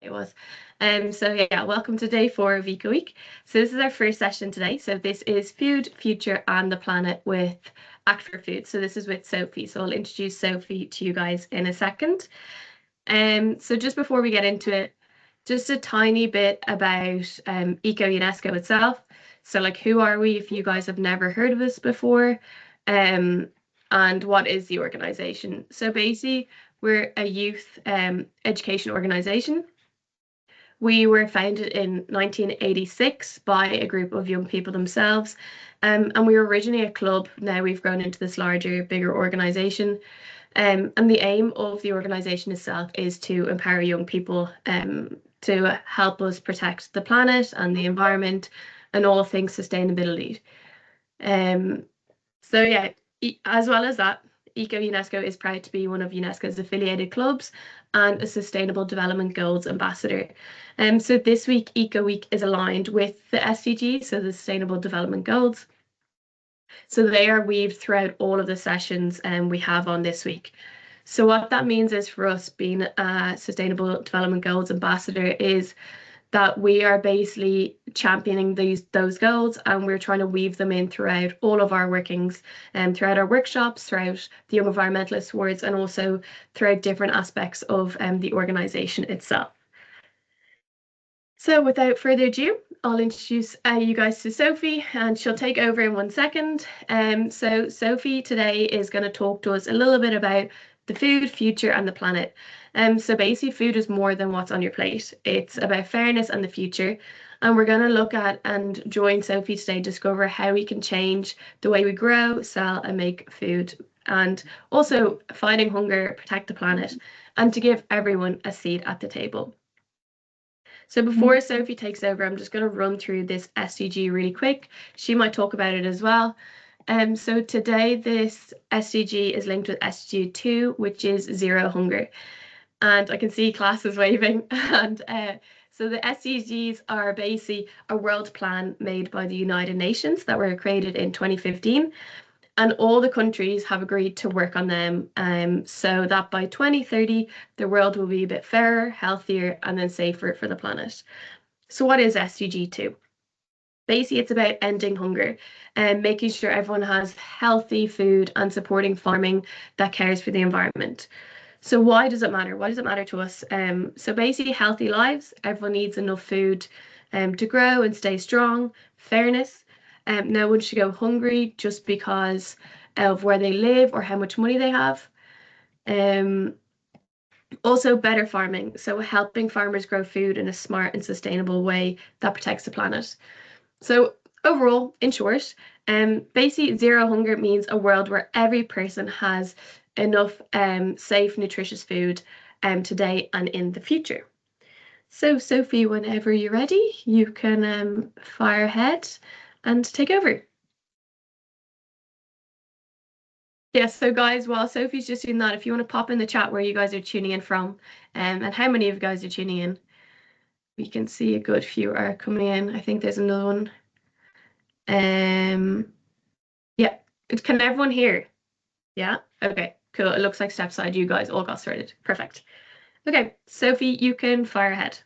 It was. So yeah, welcome to day 4 of Eco Week. So this is our first session today. So this is Food, Future and the Planet with ACT4Food. So this is with Sophie. So I'll introduce Sophie to you guys in a second. So just before we get into it, just a tiny bit about ECO-UNESCO itself. So like, who are we if you guys have never heard of us before? And what is the organization? So basically, we're a youth education organization. We were founded in 1986 by a group of young people themselves. And we were originally a club. Now we've grown into this larger, bigger organisation. And the aim of the organisation itself is to empower young people to help us protect the planet and the environment and all things sustainability. So yeah, as well as that, ECO-UNESCO is proud to be one of UNESCO's affiliated clubs and a Sustainable Development Goals ambassador. So this week, Eco Week is aligned with the SDG, so the Sustainable Development Goals. So they are weaved throughout all of the sessions we have on this week. So what that means is for us being a Sustainable Development Goals ambassador is that we are basically championing those goals, and we're trying to weave them in throughout all of our workings and throughout our workshops, throughout the Young Environmentalist Awards, and also throughout different aspects of the organisation itself. So without further ado, I'll introduce you guys to Sophie, and she'll take over in 1 second. So Sophie today is going to talk to us a little bit about the food, future and the planet. So basically food is more than what's on your plate. It's about fairness and the future. And we're going to look at and join Sophie today, discover how we can change the way we grow, sell and make food, and also fighting hunger, protect the planet, and to give everyone a seat at the table. So before Sophie takes over, I'm just going to run through this SDG really quick. She might talk about it as well. So today, this SDG is linked with SDG 2, which is zero hunger. And I can see classes waving. And so the SDGs are basically a world plan made by the United Nations that were created in 2015. And all the countries have agreed to work on them so that by 2030, the world will be a bit fairer, healthier, and then safer for the planet. So what is SDG 2? Basically, it's about ending hunger and making sure everyone has healthy food and supporting farming that cares for the environment. So why does it matter? Why does it matter to us? So basically, healthy lives. Everyone needs enough food to grow and stay strong. Fairness. No one should go hungry just because of where they live or how much money they have. Also better farming, so helping farmers grow food in a smart and sustainable way that protects the planet. So overall, in short, basically zero hunger means a world where every person has enough safe, nutritious food today and in the future. So Sophie, whenever you're ready, you can fire ahead and take over. Yeah, so guys, while Sophie's just doing that, if you want to pop in the chat where you guys are tuning in from and how many of you guys are tuning in, we can see a good few are coming in. I think there's another one. Yeah, can everyone hear? Yeah, okay, cool. It looks like Stepside, you guys all got started. Perfect. Okay, Sophie, you can fire ahead.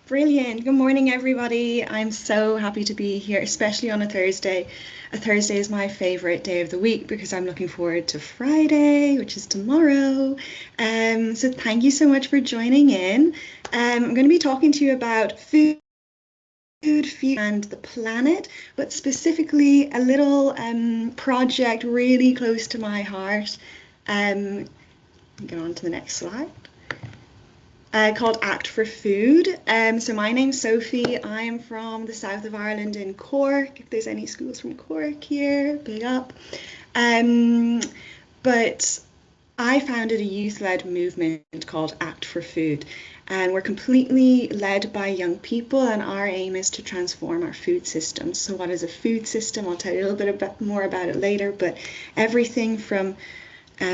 Brilliant. Good morning, everybody. I'm so happy to be here, especially on a Thursday. A Thursday is my favorite day of the week because I'm looking forward to Friday, which is tomorrow. So thank you so much for joining in. I'm going to be talking to you about food, future and the planet, but specifically a little project really close to my heart. Get on to the next slide. Called ACT4Food. So my name's Sophie. I'm from the south of Ireland in Cork. If there's any schools from Cork here, big up. But I founded a youth-led movement called ACT4Food, and we're completely led by young people, and our aim is to transform our food system. So what is a food system? I'll tell you a little bit more about it later, but everything from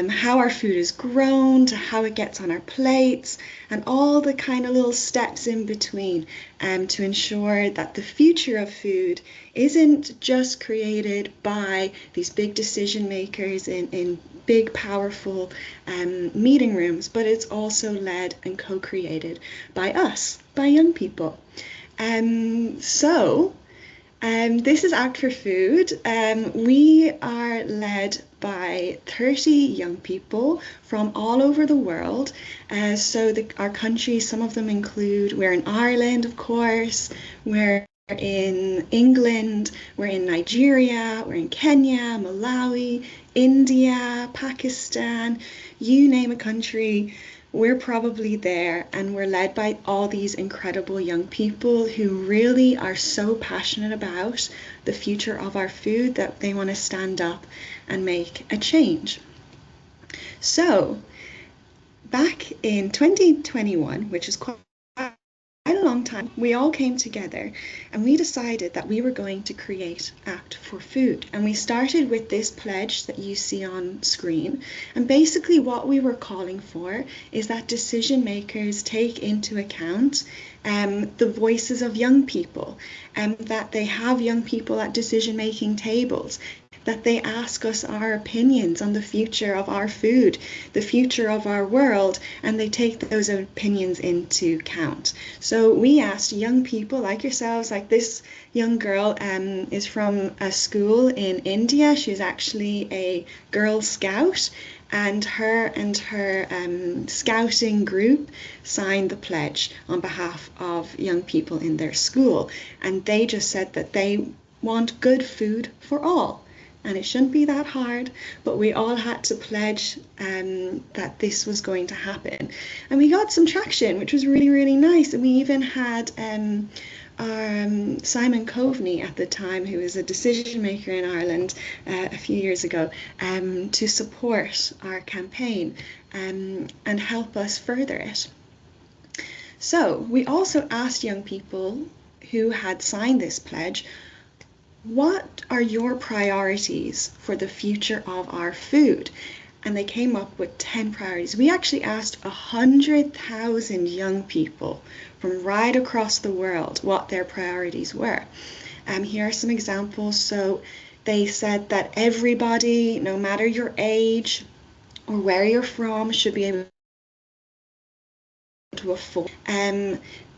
how our food is grown to how it gets on our plates and all the kind of little steps in between to ensure that the future of food isn't just created by these big decision makers in big, powerful meeting rooms, but it's also led and co-created by us, by young people. This is ACT4Food. We are led by 30 young people from all over the world. Our countries, some of them include, we're in Ireland, of course, we're in England, we're in Nigeria, we're in Kenya, Malawi, India, Pakistan, you name a country, we're probably there, and we're led by all these incredible young people who really are so passionate about the future of our food that they want to stand up and make a change. So back in 2021, which is quite a long time, we all came together and we decided that we were going to create ACT4Food. And we started with this pledge that you see on screen. And basically what we were calling for is that decision makers take into account the voices of young people, and that they have young people at decision-making tables, that they ask us our opinions on the future of our food, the future of our world, and they take those opinions into account. So we asked young people like yourselves, like this young girl is from a school in India. She's actually a Girl Scout, and her scouting group signed the pledge on behalf of young people in their school. And they just said that they want good food for all. And it shouldn't be that hard, but we all had to pledge that this was going to happen. And we got some traction, which was really, really nice. And we even had Simon Coveney at the time, who was a decision maker in Ireland a few years ago, to support our campaign and help us further it. So we also asked young people who had signed this pledge, what are your priorities for the future of our food? And they came up with 10 priorities. We actually asked 100,000 young people from right across the world what their priorities were. Here are some examples. So they said that everybody, no matter your age or where you're from, should be able to afford.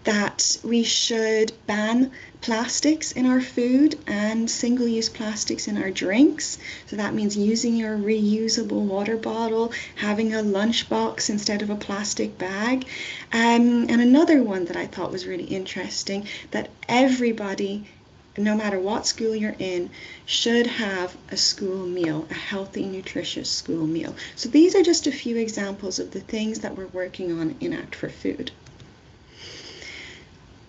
That we should ban plastics in our food and single-use plastics in our drinks. So that means using your reusable water bottle, having a lunchbox instead of a plastic bag. And another one that I thought was really interesting, that everybody, no matter what school you're in, should have a school meal, a healthy, nutritious school meal. So these are just a few examples of the things that we're working on in ACT4Food.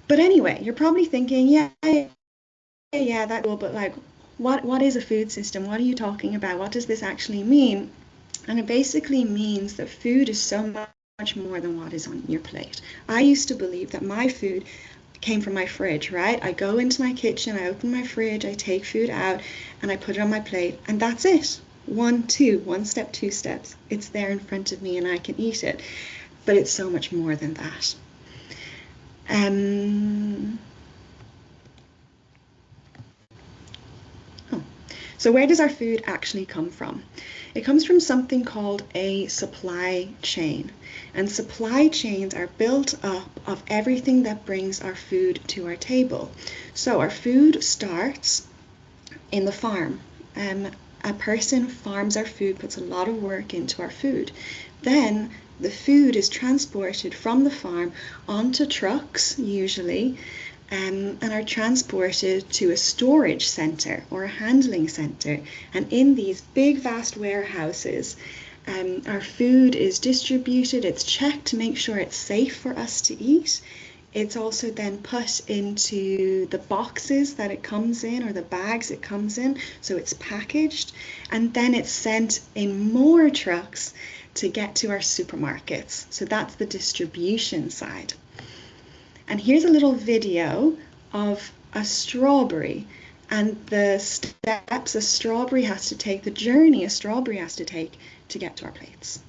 But anyway, you're probably thinking, yeah, that's cool, but like, what is a food system? What are you talking about? What does this actually mean? And it basically means that food is so much more than what is on your plate. I used to believe that my food came from my fridge, right? I go into my kitchen, I open my fridge, I take food out, and I put it on my plate, and that's it. One step, two steps. It's there in front of me and I can eat it. But it's so much more than that. So where does our food actually come from? It comes from something called a supply chain. And supply chains are built up of everything that brings our food to our table. So our food starts in the farm. A person farms our food, puts a lot of work into our food. Then the food is transported from the farm onto trucks, usually, and are transported to a storage center or a handling center. And in these big, vast warehouses, our food is distributed, it's checked to make sure it's safe for us to eat. It's also then put into the boxes that it comes in, or the bags it comes in, so it's packaged, and then it's sent in more trucks to get to our supermarkets. So that's the distribution side. And here's a little video of a strawberry and the steps a strawberry has to take, the journey a strawberry has to take to get to our plates.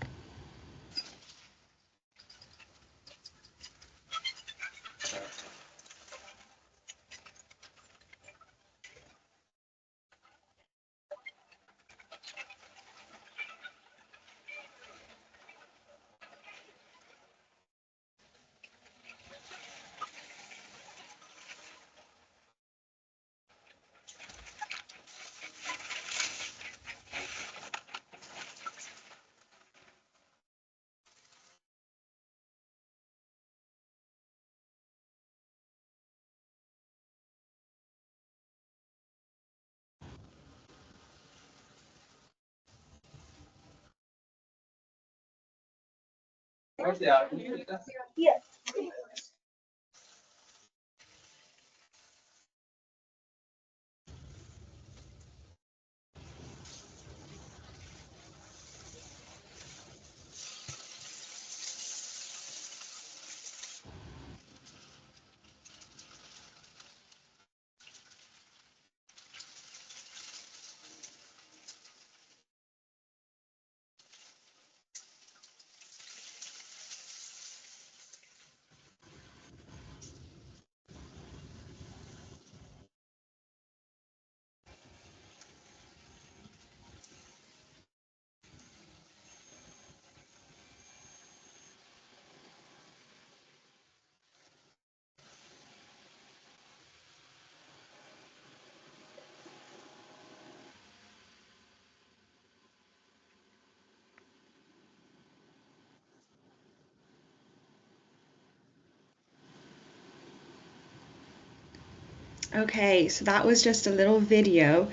Okay, so that was just a little video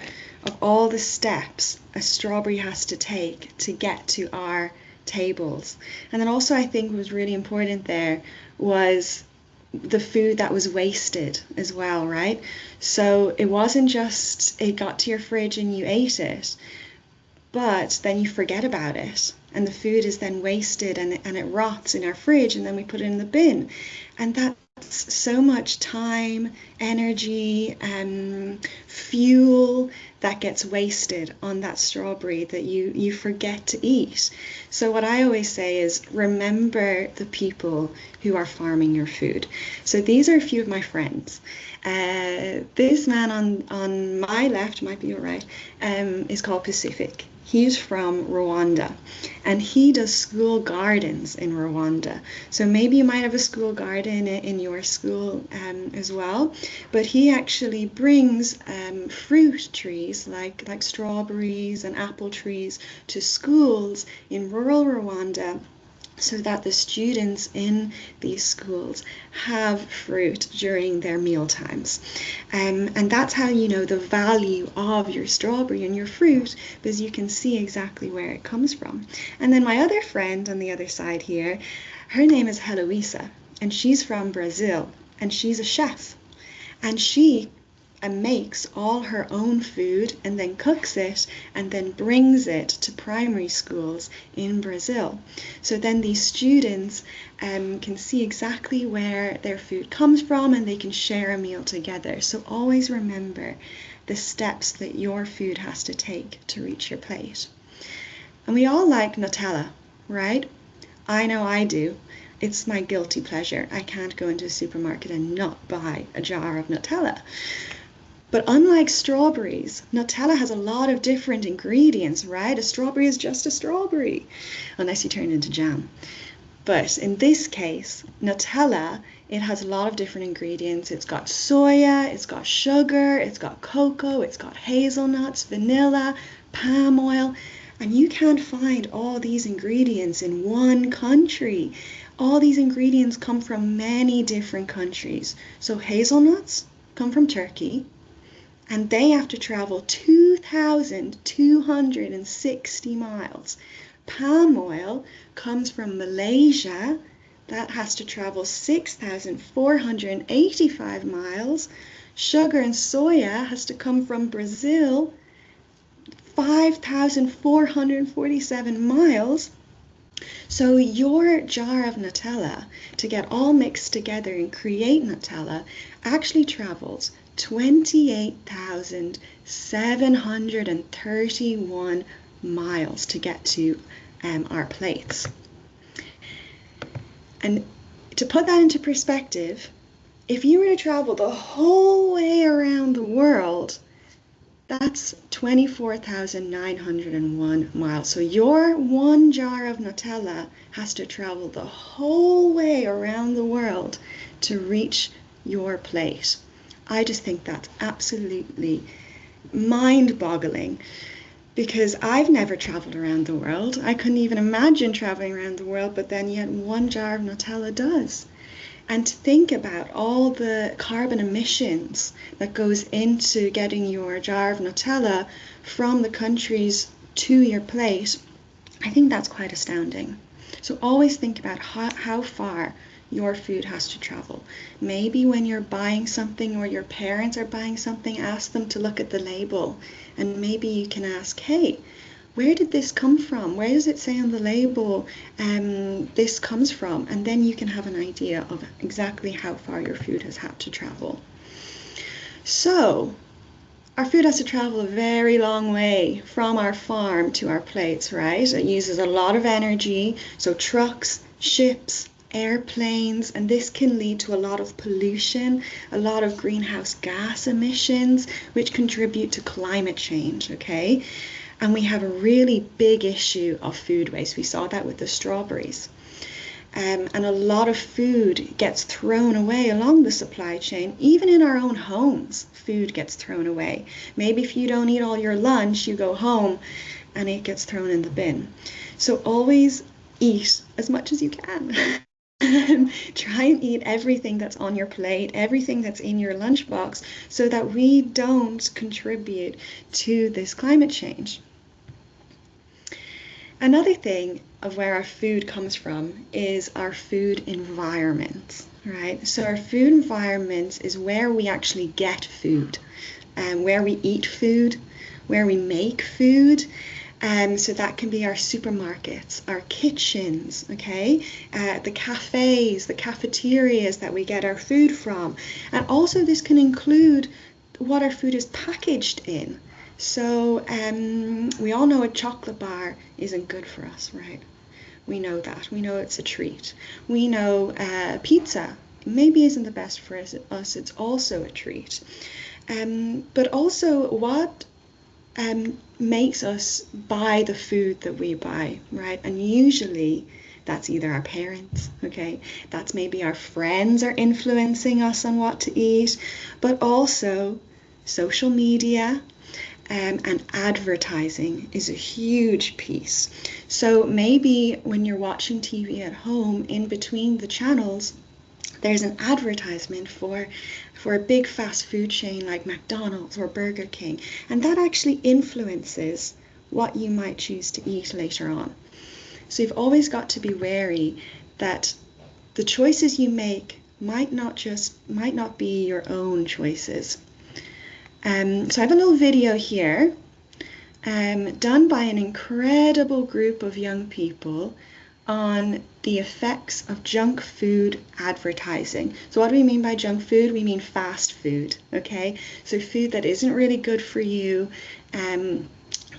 of all the steps a strawberry has to take to get to our tables. And then also I think was really important there was the food that was wasted as well, right? So it wasn't just it got to your fridge and you ate it, but then you forget about it and the food is then wasted and it rots in our fridge and then we put it in the bin. And that's so much time, energy, fuel that gets wasted on that strawberry that you forget to eat. So what I always say is remember the people who are farming your food. So these are a few of my friends. This man on my left, might be your right, is called Pacific. He's from Rwanda and he does school gardens in Rwanda. So maybe you might have a school garden in your school as well. But he actually brings fruit trees like strawberries and apple trees to schools in rural Rwanda, so that the students in these schools have fruit during their meal times. And that's how you know the value of your strawberry and your fruit, because you can see exactly where it comes from. And then my other friend on the other side here, her name is Heloisa, and she's from Brazil, and she's a chef. And she makes all her own food and then cooks it and then brings it to primary schools in Brazil. So then these students can see exactly where their food comes from and they can share a meal together. So always remember the steps that your food has to take to reach your plate. And we all like Nutella, right? I know I do. It's my guilty pleasure. I can't go into a supermarket and not buy a jar of Nutella. But unlike strawberries, Nutella has a lot of different ingredients, right? A strawberry is just a strawberry, unless you turn it into jam. But in this case, Nutella, it has a lot of different ingredients. It's got soya, it's got sugar, it's got cocoa, it's got hazelnuts, vanilla, palm oil, and you can't find all these ingredients in one country. All these ingredients come from many different countries. So hazelnuts come from Turkey, and they have to travel 2,260 miles. Palm oil comes from Malaysia. That has to travel 6,485 miles. Sugar and soya has to come from Brazil, 5,447 miles. So your jar of Nutella, to get all mixed together and create Nutella, actually travels 28,731 miles to get to our plates. And to put that into perspective, if you were to travel the whole way around the world, that's 24,901 miles. So your one jar of Nutella has to travel the whole way around the world to reach your plate. I just think that's absolutely mind-boggling, because I've never traveled around the world. I couldn't even imagine traveling around the world, but then yet one jar of Nutella does. And to think about all the carbon emissions that goes into getting your jar of Nutella from the countries to your plate, I think that's quite astounding. So always think about how far your food has to travel. Maybe when you're buying something or your parents are buying something, ask them to look at the label, and maybe you can ask, hey, where did this come from? Where does it say on the label this comes from? And then you can have an idea of exactly how far your food has had to travel. So our food has to travel a very long way from our farm to our plates, right? It uses a lot of energy, so trucks, ships, airplanes, and this can lead to a lot of pollution, a lot of greenhouse gas emissions, which contribute to climate change, okay? And we have a really big issue of food waste. We saw that with the strawberries. And a lot of food gets thrown away along the supply chain. Even in our own homes, food gets thrown away. Maybe if you don't eat all your lunch, you go home and it gets thrown in the bin. So always eat as much as you can. Try and eat everything that's on your plate, everything that's in your lunchbox, so that we don't contribute to this climate change. Another thing of where our food comes from is our food environment, right? So our food environment is where we actually get food, and where we eat food, where we make food. So that can be our supermarkets, our kitchens, okay? The cafes, the cafeterias that we get our food from. And also this can include what our food is packaged in. So we all know a chocolate bar isn't good for us, right? We know that. We know it's a treat. We know pizza maybe isn't the best for us. It's also a treat. But also what makes us buy the food that we buy, right? And usually that's either our parents, okay? That's maybe our friends are influencing us on what to eat, but also social media, and advertising is a huge piece. So maybe when you're watching TV at home, in between the channels, there's an advertisement for a big fast food chain like McDonald's or Burger King, and that actually influences what you might choose to eat later on. So you've always got to be wary that the choices you make might not be your own choices. So I have a little video here done by an incredible group of young people on the effects of junk food advertising. So what do we mean by junk food? We mean fast food, okay? So food that isn't really good for you,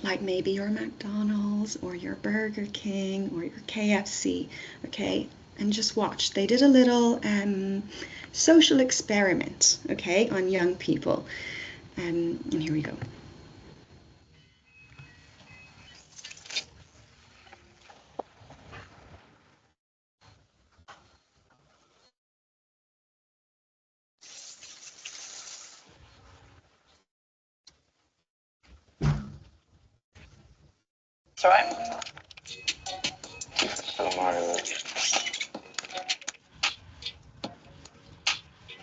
like maybe your McDonald's or your Burger King or your KFC, okay? And just watch. They did a little social experiment, okay, on young people. And here we go. It's all right.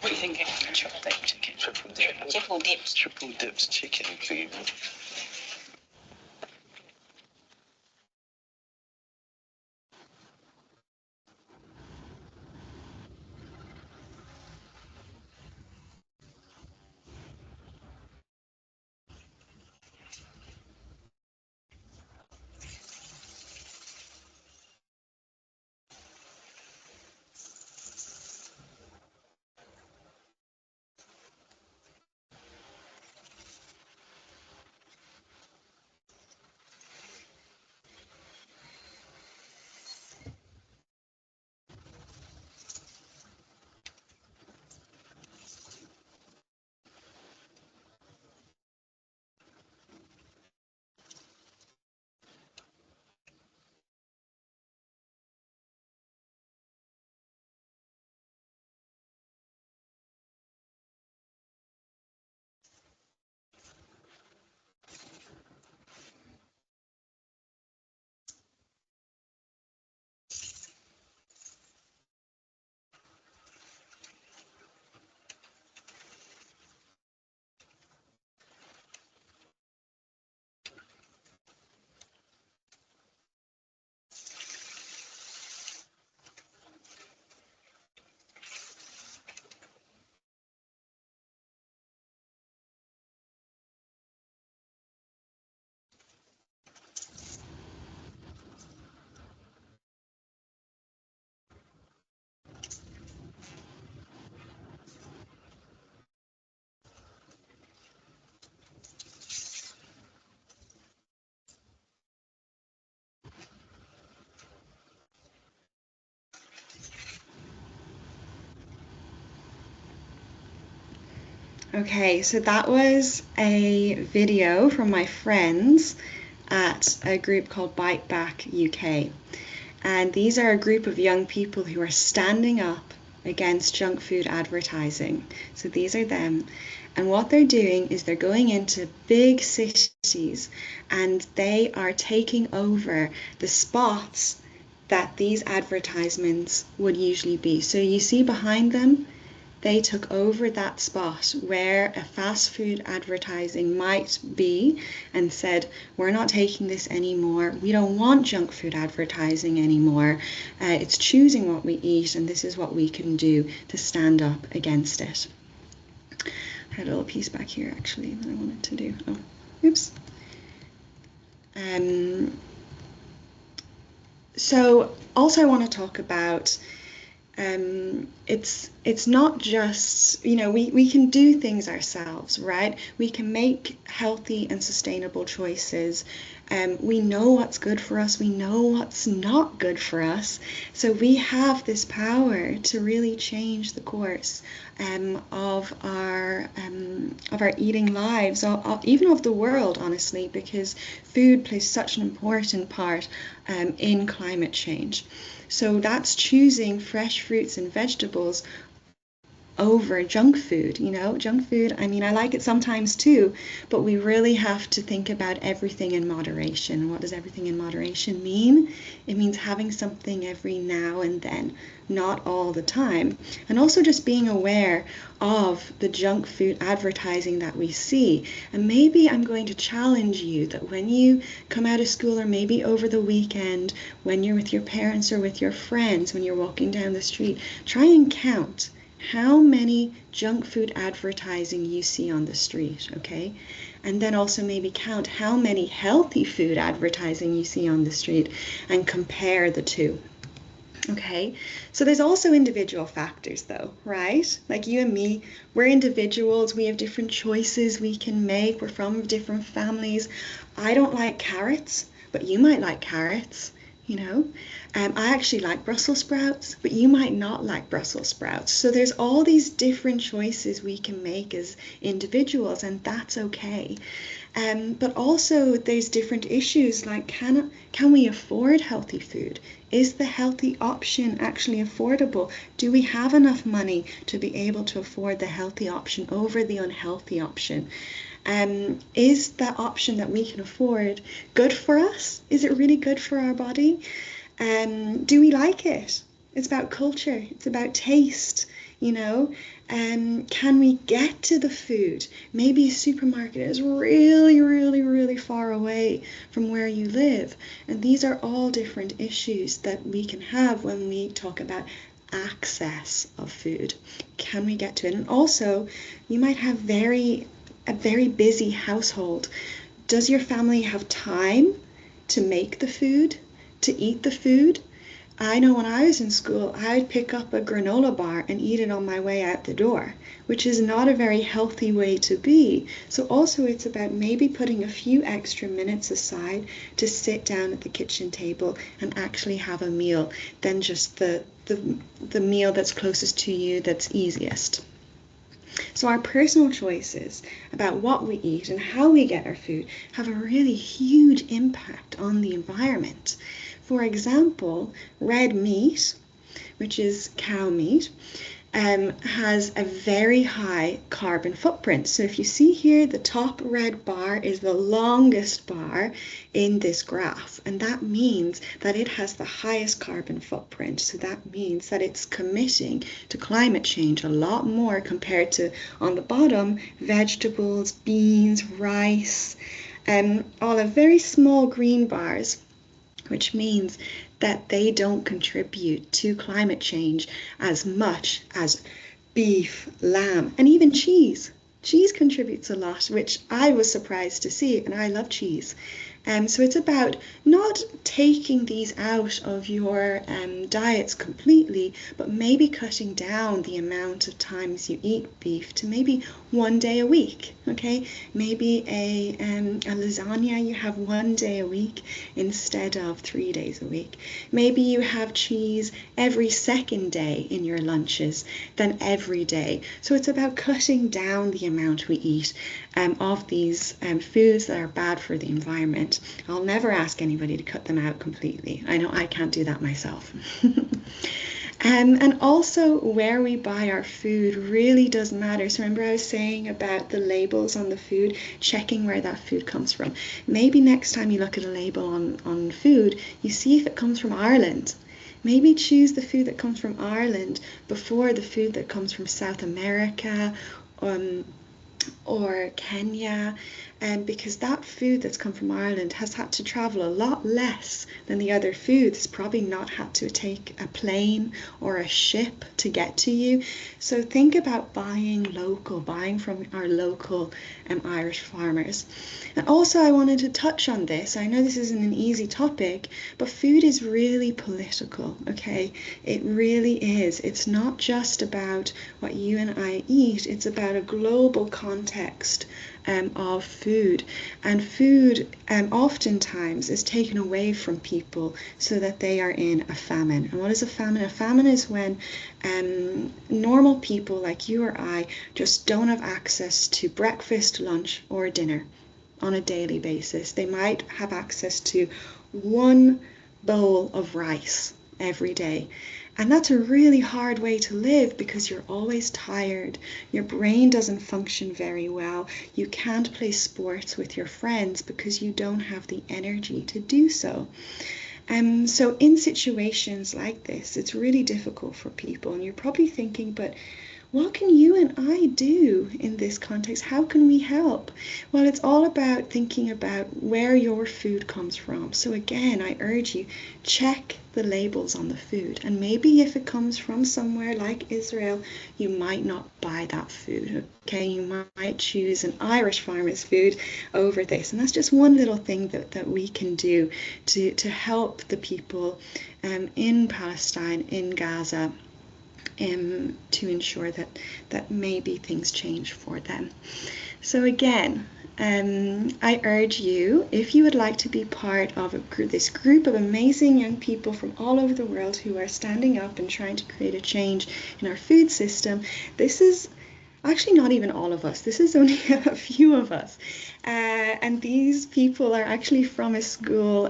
What are you thinking? Triple dipped chicken. Triple dipped chicken, please. Okay, so that was a video from my friends at a group called Bite Back UK. And these are a group of young people who are standing up against junk food advertising. So these are them. And what they're doing is they're going into big cities and they are taking over the spots that these advertisements would usually be. So you see behind them, they took over that spot where a fast food advertising might be and said, we're not taking this anymore. We don't want junk food advertising anymore. It's choosing what we eat, and this is what we can do to stand up against it. I had a little piece back here actually that I wanted to do. Oh, oops. So also I want to talk about it's not just, you know, we can do things ourselves, right? We can make healthy and sustainable choices. We know what's good for us. We know what's not good for us. So we have this power to really change the course of our eating lives, even of the world, honestly, because food plays such an important part in climate change. So that's choosing fresh fruits and vegetables over junk food. You know, junk food, I mean, I like it sometimes too, but we really have to think about everything in moderation. And what does everything in moderation mean? It means having something every now and then, not all the time. And also just being aware of the junk food advertising that we see. And maybe I'm going to challenge you that when you come out of school, or maybe over the weekend, when you're with your parents or with your friends, when you're walking down the street, try and count how many junk food advertising you see on the street, okay? And then also maybe count how many healthy food advertising you see on the street and compare the two. Okay, so there's also individual factors though, right? Like you and me, we're individuals, we have different choices we can make, we're from different families. I don't like carrots, but you might like carrots, you know? I actually like Brussels sprouts, but you might not like Brussels sprouts. So there's all these different choices we can make as individuals, and that's okay. But also there's different issues like can we afford healthy food? Is the healthy option actually affordable? Do we have enough money to be able to afford the healthy option over the unhealthy option? Is that option that we can afford good for us? Is it really good for our body? Do we like it? It's about culture. It's about taste, you know. Can we get to the food? Maybe a supermarket is really, really, really far away from where you live. And these are all different issues that we can have when we talk about access of food. Can we get to it? And also, you might have a very busy household. Does your family have time to make the food, to eat the food? I know when I was in school, I'd pick up a granola bar and eat it on my way out the door, which is not a very healthy way to be. So also it's about maybe putting a few extra minutes aside to sit down at the kitchen table and actually have a meal than just the meal that's closest to you, that's easiest. So our personal choices about what we eat and how we get our food have a really huge impact on the environment. For example, red meat, which is cow meat, has a very high carbon footprint. So if you see here, the top red bar is the longest bar in this graph, and that means that it has the highest carbon footprint. So that means that it's committing to climate change a lot more compared to, on the bottom, vegetables, beans, rice, all of very small green bars, which means that they don't contribute to climate change as much as beef, lamb, and even cheese. Cheese contributes a lot, which I was surprised to see, and I love cheese. So it's about not taking these out of your diets completely, but maybe cutting down the amount of times you eat beef to maybe 1 day a week. Okay, maybe a lasagna you have 1 day a week instead of 3 days a week. Maybe you have cheese every second day in your lunches than every day. So it's about cutting down the amount we eat of these foods that are bad for the environment. I'll never ask anybody to cut them out completely. I know I can't do that myself. And also where we buy our food really does matter. So remember I was saying about the labels on the food, checking where that food comes from. Maybe next time you look at a label on food, you see if it comes from Ireland. Maybe choose the food that comes from Ireland before the food that comes from South America or Kenya, because that food that's come from Ireland has had to travel a lot less than the other foods. Probably not had to take a plane or a ship to get to you. So think about buying local, buying from our local Irish farmers. And also I wanted to touch on this. I know this isn't an easy topic, but food is really political, okay? It really is. It's not just about what you and I eat, it's about a global context of food. And food oftentimes is taken away from people so that they are in a famine. And what is a famine? A famine is when normal people like you or I just don't have access to breakfast, lunch, or dinner on a daily basis. They might have access to one bowl of rice every day. And that's a really hard way to live because you're always tired. Your brain doesn't function very well. You can't play sports with your friends because you don't have the energy to do so. So in situations like this, it's really difficult for people. And you're probably thinking, but what can you and I do in this context? How can we help? Well, it's all about thinking about where your food comes from. So again, I urge you, check the labels on the food. And maybe if it comes from somewhere like Israel, you might not buy that food. Okay, you might choose an Irish farmer's food over this. And that's just one little thing that we can do to help the people in Palestine, in Gaza, to ensure that maybe things change for them. So again, I urge you, if you would like to be part of this group of amazing young people from all over the world who are standing up and trying to create a change in our food system, this is actually not even all of us. This is only a few of us. And these people are actually from a school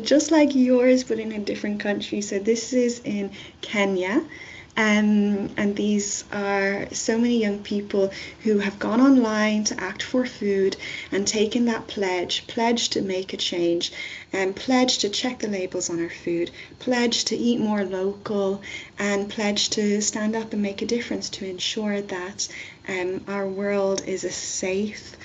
just like yours, but in a different country. So this is in Kenya. And these are so many young people who have gone online to ACT4Food and taken that pledge to make a change, and pledge to check the labels on our food, pledge to eat more local, and pledge to stand up and make a difference to ensure that our world is a safe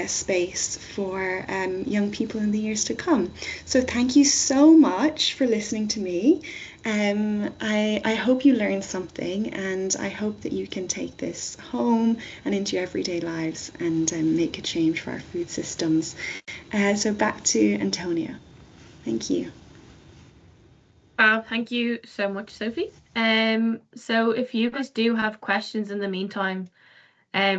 space for young people in the years to come. So thank you so much for listening to me. I hope you learned something, and I hope that you can take this home and into your everyday lives and make a change for our food systems. So back to Antonia. Thank you. Thank you so much, Sophie. So if you guys do have questions in the meantime,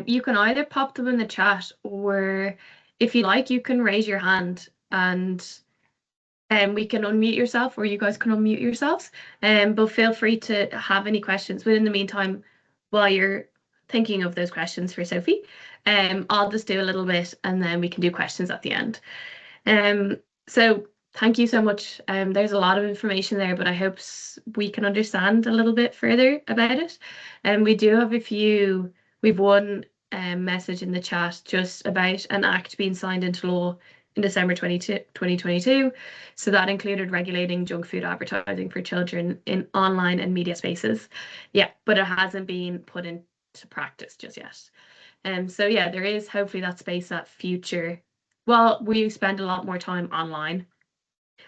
you can either pop them in the chat, or if you like, you can raise your hand and we can unmute yourself, or you guys can unmute yourselves. But feel free to have any questions. But in the meantime, while you're thinking of those questions for Sophie, I'll just do a little bit and then we can do questions at the end. So thank you so much. There's a lot of information there, but I hope we can understand a little bit further about it. And we do have we've one message in the chat just about an act being signed into law in December 2022. So that included regulating junk food advertising for children in online and media spaces. Yeah, but it hasn't been put into practice just yet. So yeah, there is hopefully that space, that future. Well, we spend a lot more time online,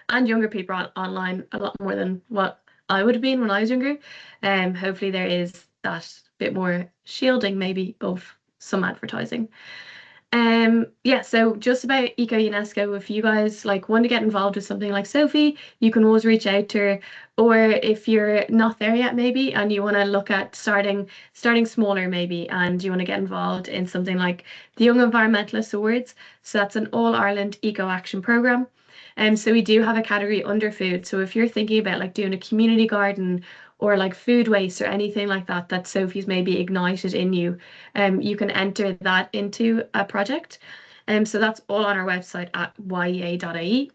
and younger people are online a lot more than what I would have been when I was younger. Hopefully there is that bit more shielding maybe of some advertising. Yeah, so just about ECO-UNESCO, if you guys like want to get involved with something like Sophie, you can always reach out to her. Or if you're not there yet, maybe, and you want to look at starting smaller, maybe, and you want to get involved in something like the Young Environmentalist Awards. So that's an All-Ireland Eco Action Programme. So we do have a category under food. So if you're thinking about like doing a community garden or like food waste or anything like that, that Sophie's maybe ignited in you, you can enter that into a project. So that's all on our website at yea.ie.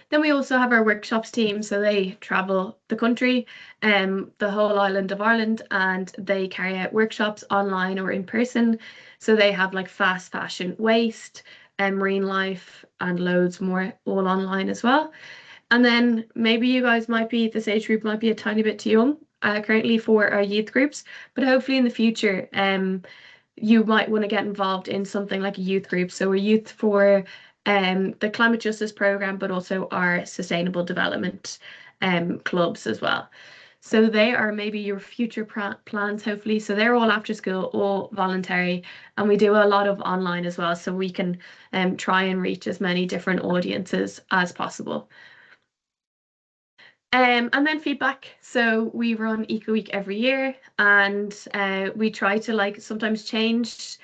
Then we also have our workshops team, so they travel the country, the whole island of Ireland, and they carry out workshops online or in person. So they have like fast fashion waste and marine life and loads more all online as well. And then maybe you guys might be, this age group might be a tiny bit too young currently for our youth groups, but hopefully in the future, you might want to get involved in something like a youth group. So we're youth for the climate justice program, but also our sustainable development clubs as well. So they are maybe your future plans, hopefully. So they're all after school, all voluntary, and we do a lot of online as well. So we can try and reach as many different audiences as possible. And then feedback. So we run Eco Week every year, and we try to like sometimes change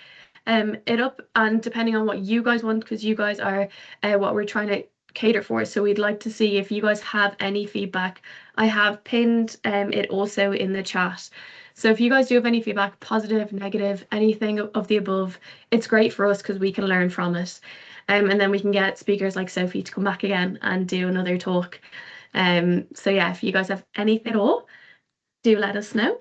it up, and depending on what you guys want, because you guys are what we're trying to cater for. So we'd like to see if you guys have any feedback. I have pinned it also in the chat. So if you guys do have any feedback, positive, negative, anything of the above, it's great for us because we can learn from it. And then we can get speakers like Sophie to come back again and do another talk. So yeah, if you guys have anything at all, do let us know.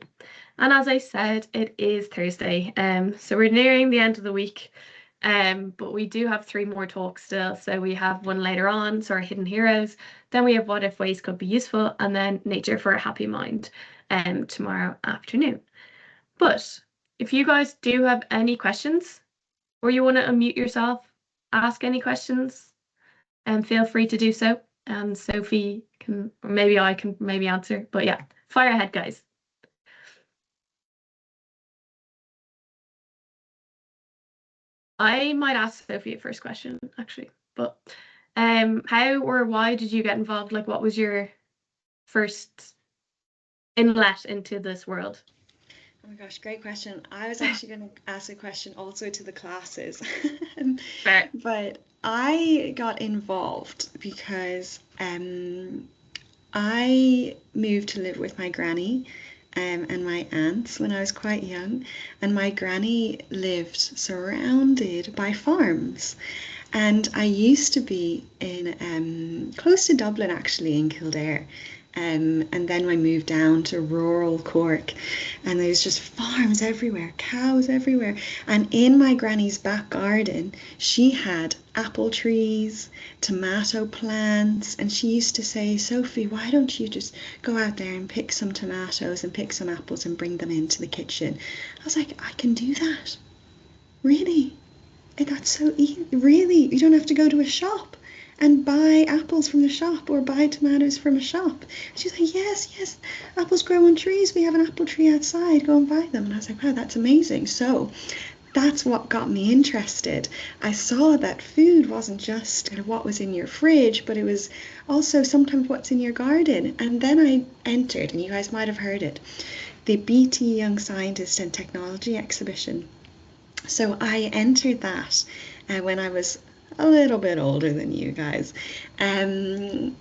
And as I said, it is Thursday. So we're nearing the end of the week. But we do have 3 more talks still. So we have one later on, so our hidden heroes. Then we have what if waste could be useful, and then nature for a happy mind tomorrow afternoon. But if you guys do have any questions, or you want to unmute yourself, ask any questions, and feel free to do so. And Sophie can, or maybe I can maybe answer. But yeah, fire ahead, guys. I might ask Sophie a first question, actually. But how or why did you get involved? Like, what was your first inlet into this world? Oh my gosh, great question. I was actually going to ask a question also to the classes. Fair. But I got involved because I moved to live with my granny and my aunts when I was quite young, and my granny lived surrounded by farms. And I used to be in close to Dublin, actually, in Kildare. And then I moved down to rural Cork, and there's just farms everywhere, cows everywhere. And in my granny's back garden, she had apple trees, tomato plants, and she used to say, Sophie, why don't you just go out there and pick some tomatoes and pick some apples and bring them into the kitchen? I was like, I can do that. Really? That's so easy. Really? You don't have to go to a shop and buy apples from the shop or buy tomatoes from a shop. She's like, yes, apples grow on trees. We have an apple tree outside. Go and buy them. And I was like, wow, that's amazing. So that's what got me interested. I saw that food wasn't just what was in your fridge, but it was also sometimes what's in your garden. And then I entered, and you guys might have heard it, the BT Young Scientist and Technology exhibition. So I entered that when I was a little bit older than you guys, and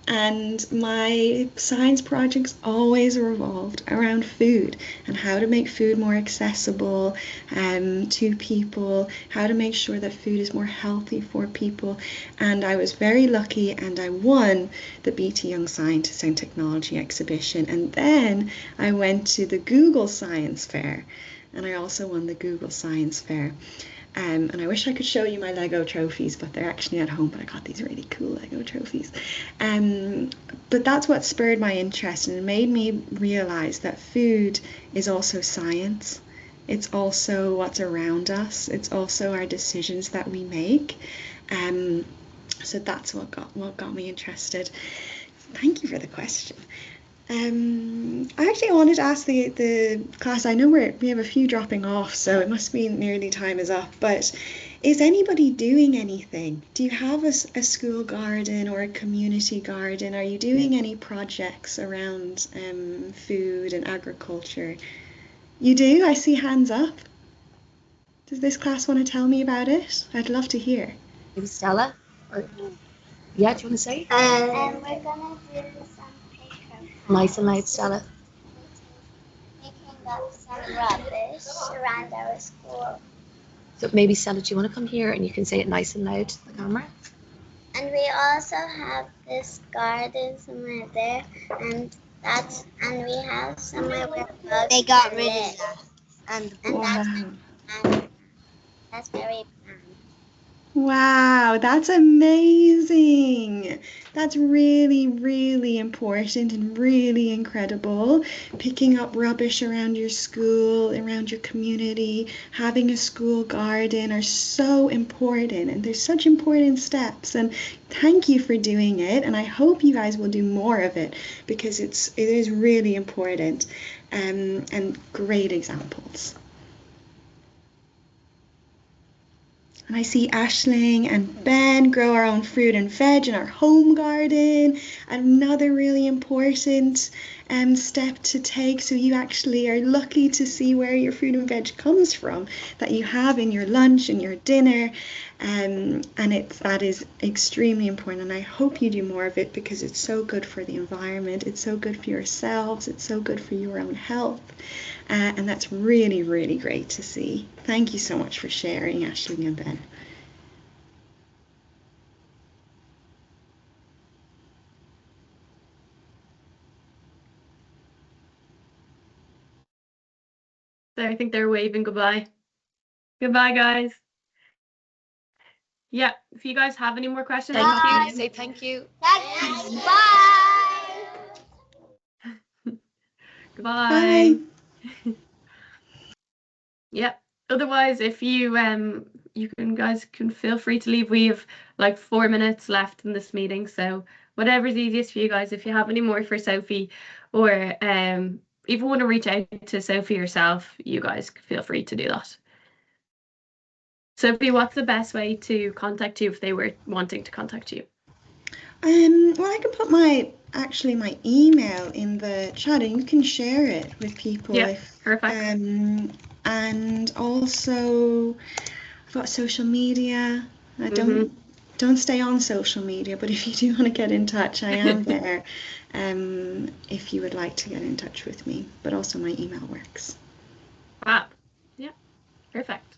my science projects always revolved around food and how to make food more accessible to people, how to make sure that food is more healthy for people. And I was very lucky, and I won the BT Young Scientist and Technology exhibition, and then I went to the Google Science Fair, and I also won the Google Science Fair. And I wish I could show you my Lego trophies, but they're actually at home, but I got these really cool Lego trophies. But that's what spurred my interest, and it made me realize that food is also science. It's also what's around us. It's also our decisions that we make. So that's what got me interested. Thank you for the question. I actually wanted to ask the class, I know we have a few dropping off, so it must be nearly time is up, but is anybody doing anything? Do you have a school garden or a community garden? Are you doing any projects around food and agriculture? You do? I see hands up. Does this class want to tell me about it? I'd love to hear. Maybe Stella? Or, yeah, do you want to say? We're gonna do some paper. Nice and loud, Stella. Picking up some rubbish around our school. So maybe Stella, do you want to come here and you can say it nice and loud to the camera? And we also have this garden somewhere there, and we have somewhere where bugs They got rid live. of that. And Wow. That's very planned. Wow, that's amazing. That's really, really important and really incredible. Picking up rubbish around your school, around your community, having a school garden are so important, and they're such important steps. And thank you for doing it. And I hope you guys will do more of it because it is really important and great examples. And I see Aisling and Ben grow our own fruit and veg in our home garden. Another really important step to take. So you actually are lucky to see where your fruit and veg comes from, that you have in your lunch and your dinner. And that is extremely important. And I hope you do more of it because it's so good for the environment. It's so good for yourselves. It's so good for your own health. And that's really, really great to see. Thank you so much for sharing, Aisling and Ben. So I think they're waving goodbye. Goodbye, guys. Yeah, if you guys have any more questions, Thank you. Say thank you. Bye. Goodbye. Bye. Yeah. Otherwise, if you guys can feel free to leave. We have like 4 minutes left in this meeting, so whatever's easiest for you guys. If you have any more for Sophie, or if you want to reach out to Sophie yourself, you guys feel free to do that. Sophie, what's the best way to contact you if they were wanting to contact you? Well, I can put my email in the chat, and you can share it with people. Yeah, perfect. And also, I've got social media. I don't stay on social media, but if you do want to get in touch, I am there. If you would like to get in touch with me, but also my email works. Wow. Yeah, perfect.